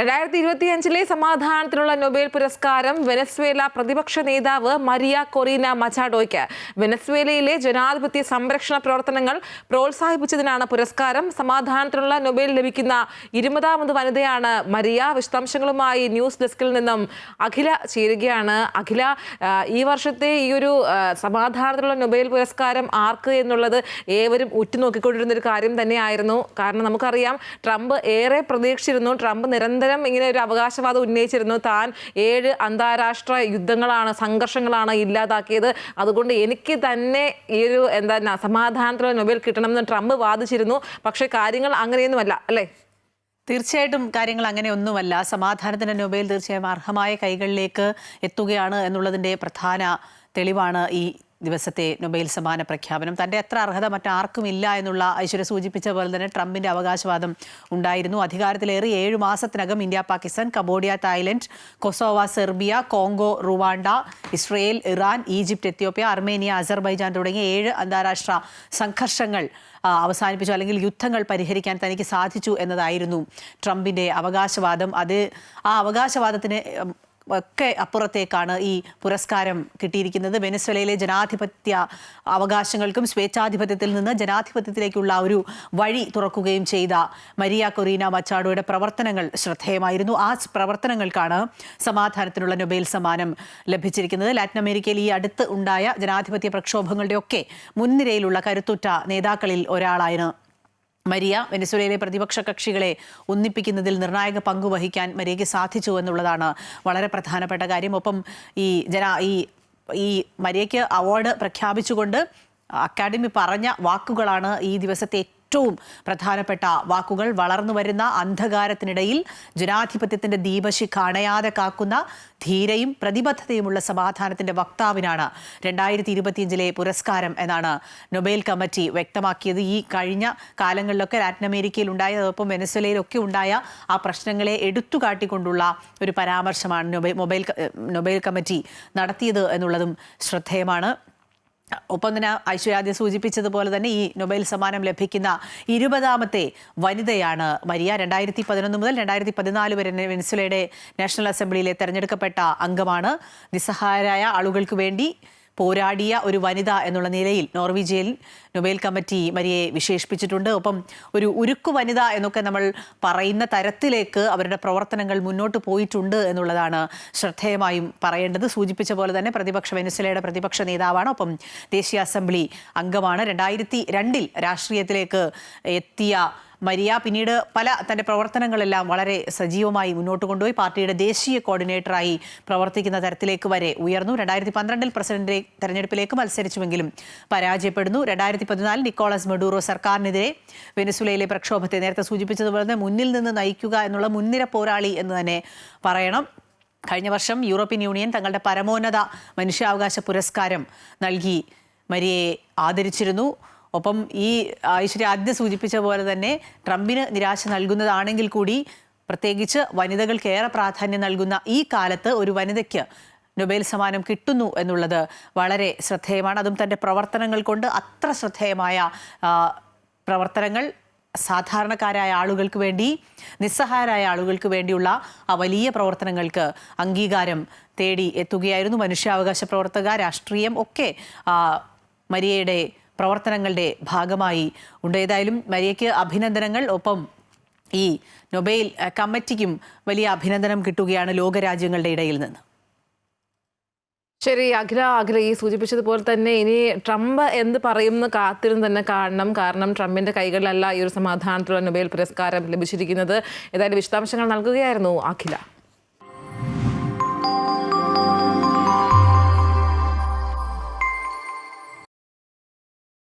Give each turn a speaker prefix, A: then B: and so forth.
A: 2025 സമാധാനത്തിനുള്ള Nobel പുരസ്കാരം Venezuela പ്രതിപക്ഷ നേതാവ് മരിയ കൊറീന മച്ചാഡോയ്ക്ക്. വെനസ്വേലയിലെ ജനാധിപത്യ സംരക്ഷണ പ്രവർത്തനങ്ങൾ പ്രോത്സാഹിപ്പിച്ചതിനാണ് പുരസ്കാരം. സമാധാനത്തിനുള്ള നൊബേൽ ലഭിക്കുന്ന 20ാമത് വനിതയാണ് മരിയ. വിശദാംശങ്ങളുമായി ന്യൂസ് ഡെസ്കിൽ നിന്നും അഖില ചേരുകയാണ്. അഖില, ഈ വർഷത്തെ ഈ ഒരു സമാധാനത്തിനുള്ള നൊബേൽ പുരസ്കാരം ആർക്ക് എന്നുള്ളത് ഏവരും ഉറ്റുനോക്കിക്കൊണ്ടിരുന്ന ഒരു കാര്യം തന്നെയായിരുന്നു. കാരണം നമുക്കറിയാം, ട്രംപ് ഏറെ പ്രതീക്ഷിച്ചിരുന്നു. ട്രംപ് നിരന്തരം ഇങ്ങനെ ഒരു അവകാശവാദം ഉന്നയിച്ചിരുന്നു. താൻ 7 അന്താരാഷ്ട്ര യുദ്ധങ്ങളാണ്, സംഘർഷങ്ങളാണ് ഇല്ലാതാക്കിയത്. അതുകൊണ്ട് എനിക്ക് തന്നെ ഈ ഒരു സമാധാനത്തിലുള്ള നൊബേൽ കിട്ടണമെന്ന് ട്രംപ് വാദിച്ചിരുന്നു. പക്ഷേ കാര്യങ്ങൾ അങ്ങനെയൊന്നുമല്ല, അല്ലേ?
B: തീർച്ചയായിട്ടും കാര്യങ്ങൾ അങ്ങനെ ഒന്നുമല്ല. സമാധാനത്തിന്റെ നൊബേൽ തീർച്ചയായും അർഹമായ കൈകളിലേക്ക് എത്തുകയാണ് എന്നുള്ളതിൻ്റെ പ്രധാന തെളിവാണ് ഈ ദിവസത്തെ നൊബേൽ സമ്മാന പ്രഖ്യാപനം. തൻ്റെ അത്ര അർഹത മറ്റാർക്കുമില്ല എന്നുള്ള ഐശ്വര്യ സൂചിപ്പിച്ച പോലെ തന്നെ ട്രംപിൻ്റെ അവകാശവാദം ഉണ്ടായിരുന്നു. അധികാരത്തിലേറി 7 മാസത്തിനകം India, Pakistan, Cambodia, Thailand, Kosovo, Serbia, Congo, Rwanda, Israel, Iran, Egypt, Ethiopia, Armenia, Azerbaijan തുടങ്ങിയ 7 അന്താരാഷ്ട്ര സംഘർഷങ്ങൾ അവസാനിപ്പിച്ചു, അല്ലെങ്കിൽ യുദ്ധങ്ങൾ പരിഹരിക്കാൻ തനിക്ക് സാധിച്ചു എന്നതായിരുന്നു ട്രംപിൻ്റെ അവകാശവാദം. ആ അവകാശവാദത്തിന് ഒക്കെ അപ്പുറത്തേക്കാണ് ഈ പുരസ്കാരം കിട്ടിയിരിക്കുന്നത്. വെനസ്വേലയിലെ ജനാധിപത്യ അവകാശങ്ങൾക്കും സ്വേച്ഛാധിപത്യത്തിൽ നിന്ന് ജനാധിപത്യത്തിലേക്കുള്ള ഒരു വഴി തുറക്കുകയും ചെയ്ത മരിയ കൊറീന മച്ചാഡോയുടെ പ്രവർത്തനങ്ങൾ ശ്രദ്ധേയമായിരുന്നു. ആ പ്രവർത്തനങ്ങൾക്കാണ് സമാധാനത്തിനുള്ള നൊബേൽ സമ്മാനം ലഭിച്ചിരിക്കുന്നത്. ലാറ്റിൻ അമേരിക്കയിൽ ഈ അടുത്ത് ഉണ്ടായ ജനാധിപത്യ പ്രക്ഷോഭങ്ങളുടെയൊക്കെ മുൻനിരയിലുള്ള കരുത്തുറ്റ നേതാക്കളിൽ ഒരാളായിരുന്നു മരിയ. വെനസ്വേലയിലെ പ്രതിപക്ഷ കക്ഷികളെ ഒന്നിപ്പിക്കുന്നതിൽ നിർണായക പങ്കുവഹിക്കാൻ മരിയയ്ക്ക് സാധിച്ചു എന്നുള്ളതാണ് വളരെ പ്രധാനപ്പെട്ട കാര്യം. ഒപ്പം ഈ മരിയയ്ക്ക് അവാർഡ് പ്രഖ്യാപിച്ചുകൊണ്ട് അക്കാഡമി പറഞ്ഞ വാക്കുകളാണ് ഈ ദിവസത്തെ ഏറ്റവും പ്രധാനപ്പെട്ട വാക്കുകൾ. വളർന്നു വരുന്ന അന്ധകാരത്തിനിടയിൽ ജനാധിപത്യത്തിന്റെ ദീപശിഖ അണയാതെ കാക്കുന്ന ധീരയും പ്രതിബദ്ധതയുമുള്ള സമാധാനത്തിന്റെ വക്താവിനാണ് 2025 പുരസ്കാരം എന്നാണ് നൊബേൽ കമ്മിറ്റി വ്യക്തമാക്കിയത്. ഈ കഴിഞ്ഞ കാലങ്ങളിലൊക്കെ ലാറ്റിൻ അമേരിക്കയിൽ ഉണ്ടായ, അതോടൊപ്പം വെനസ്വേലയിലൊക്കെ ഉണ്ടായ ആ പ്രശ്നങ്ങളെ എടുത്തുകാട്ടിക്കൊണ്ടുള്ള ഒരു പരാമർശമാണ് നൊബേൽ കമ്മിറ്റി നടത്തിയത് എന്നുള്ളതും ശ്രദ്ധേയമാണ്. ഒപ്പം തന്നെ ഐശ്വര്യ സൂചിപ്പിച്ചതുപോലെ തന്നെ ഈ നൊബേൽ സമ്മാനം ലഭിക്കുന്ന 20ാമത്തെ വനിതയാണ് മരിയ. 2011 മുതൽ 2014 വരെ വെനസ്വേലയുടെ നാഷണൽ അസംബ്ലിയിലെ തെരഞ്ഞെടുക്കപ്പെട്ട അംഗമാണ്. നിസ്സഹായരായ ആളുകൾക്ക് വേണ്ടി പോരാടിയ ഒരു വനിത എന്നുള്ള നിലയിൽ നോർവീജിയൻ നൊബേൽ കമ്മിറ്റി മരിയയെ വിശേഷിപ്പിച്ചിട്ടുണ്ട്. ഒപ്പം ഒരു ഉരുക്കു വനിത എന്നൊക്കെ നമ്മൾ പറയുന്ന തരത്തിലേക്ക് അവരുടെ പ്രവർത്തനങ്ങൾ മുന്നോട്ട് പോയിട്ടുണ്ട് എന്നുള്ളതാണ് ശ്രദ്ധേയമായും പറയേണ്ടത്. സൂചിപ്പിച്ച പോലെ തന്നെ വെനസ്വേലയുടെ പ്രതിപക്ഷ നേതാവാണ്. ഒപ്പം ദേശീയ അസംബ്ലി അംഗമാണ്. 2002 രാഷ്ട്രീയത്തിലേക്ക് എത്തിയ മരിയ പിന്നീട് തൻ്റെ പ്രവർത്തനങ്ങളെല്ലാം വളരെ സജീവമായി മുന്നോട്ട് കൊണ്ടുപോയി. പാർട്ടിയുടെ ദേശീയ കോർഡിനേറ്ററായി പ്രവർത്തിക്കുന്ന തരത്തിലേക്ക് വരെ ഉയർന്നു. 2012 പ്രസിഡന്റ് തെരഞ്ഞെടുപ്പിലേക്ക് മത്സരിച്ചുവെങ്കിലും പരാജയപ്പെടുന്നു. 2014 നിക്കോളസ് മഡൂറോ സർക്കാരിനെതിരെ വെനസ്വേലയിലെ പ്രക്ഷോഭത്തെ നേരത്തെ സൂചിപ്പിച്ചതുപോലെ തന്നെ മുന്നിൽ നിന്ന് നയിക്കുക എന്നുള്ള മുൻനിര പോരാളി എന്ന് തന്നെ പറയണം. കഴിഞ്ഞ വർഷം യൂറോപ്യൻ യൂണിയൻ തങ്ങളുടെ പരമോന്നത മനുഷ്യാവകാശ പുരസ്കാരം നൽകി മരിയയെ ആദരിച്ചിരുന്നു. ഒപ്പം ഈ ഐശ്വര്യ ആദ്യം സൂചിപ്പിച്ച പോലെ തന്നെ ട്രംപിന് നിരാശ നൽകുന്നതാണെങ്കിൽ കൂടി, പ്രത്യേകിച്ച് വനിതകൾക്ക് ഏറെ പ്രാധാന്യം നൽകുന്ന ഈ കാലത്ത് ഒരു വനിതയ്ക്ക് നൊബേൽ സമ്മാനം കിട്ടുന്നു എന്നുള്ളത് വളരെ ശ്രദ്ധേയമാണ്. അതും തൻ്റെ പ്രവർത്തനങ്ങൾ കൊണ്ട് അത്ര ശ്രദ്ധേയമായ പ്രവർത്തനങ്ങൾ സാധാരണക്കാരായ ആളുകൾക്ക് വേണ്ടി, നിസ്സഹായരായ ആളുകൾക്ക് വേണ്ടിയുള്ള ആ വലിയ പ്രവർത്തനങ്ങൾക്ക് അംഗീകാരം തേടി എത്തുകയായിരുന്നു. മനുഷ്യാവകാശ പ്രവർത്തക, രാഷ്ട്രീയം ഒക്കെ മരിയയുടെ പ്രവർത്തനങ്ങളുടെ ഭാഗമായി ഉണ്ട്. ഏതായാലും മരിയയ്ക്ക് അഭിനന്ദനങ്ങൾ. ഒപ്പം ഈ നൊബേൽ കമ്മിറ്റിക്കും വലിയ അഭിനന്ദനം കിട്ടുകയാണ് ലോകരാജ്യങ്ങളുടെ ഇടയിൽ നിന്ന്.
A: ശരി അഖില, ഈ സൂചിപ്പിച്ചതുപോലെ തന്നെ ഇനി ട്രംപ് എന്ത് പറയുമെന്ന് കാത്തിരുന്ന് തന്നെ കാണണം. കാരണം ട്രംപിന്റെ കൈകളിലല്ല ഈ ഒരു സമാധാനത്തിലുള്ള നൊബേൽ പുരസ്കാരം ലഭിച്ചിരിക്കുന്നത്. ഏതായാലും വിശദാംശങ്ങൾ നൽകുകയായിരുന്നു അഖില.